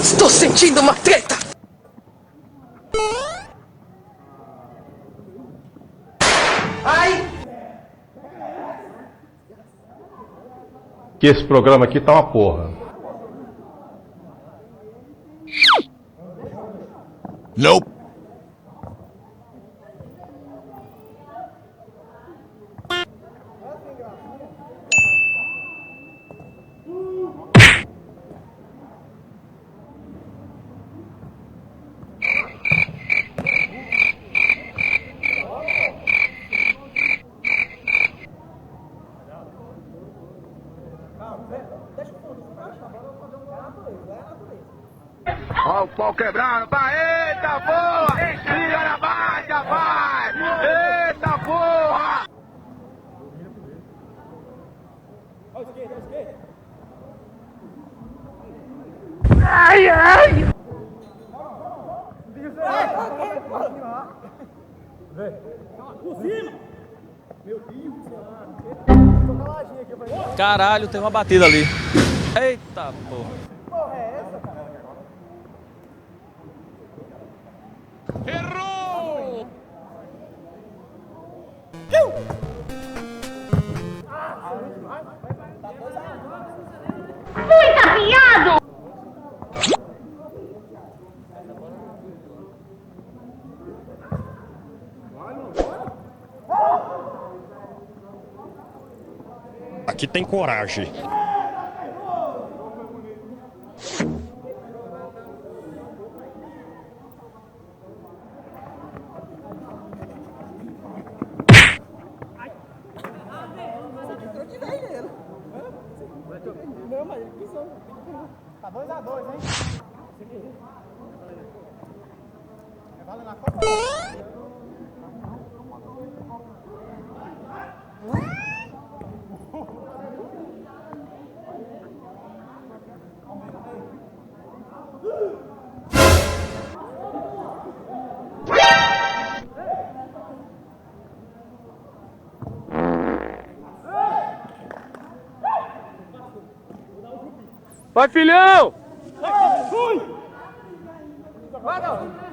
Estou sentindo uma treta! Ai! Que esse programa aqui tá uma porra. Nope. Ó o pau quebrando, vai, eita porra! Liga na baixa, vai! Eita porra! Ai, ai! Caralho, tem uma batida ali. Eita porra. Errou! Muito afiado! Aqui tem coragem. Não, mas ele pisou. Tá 2-2, hein? É vale na Copa. Vai, filhão! Vai, não!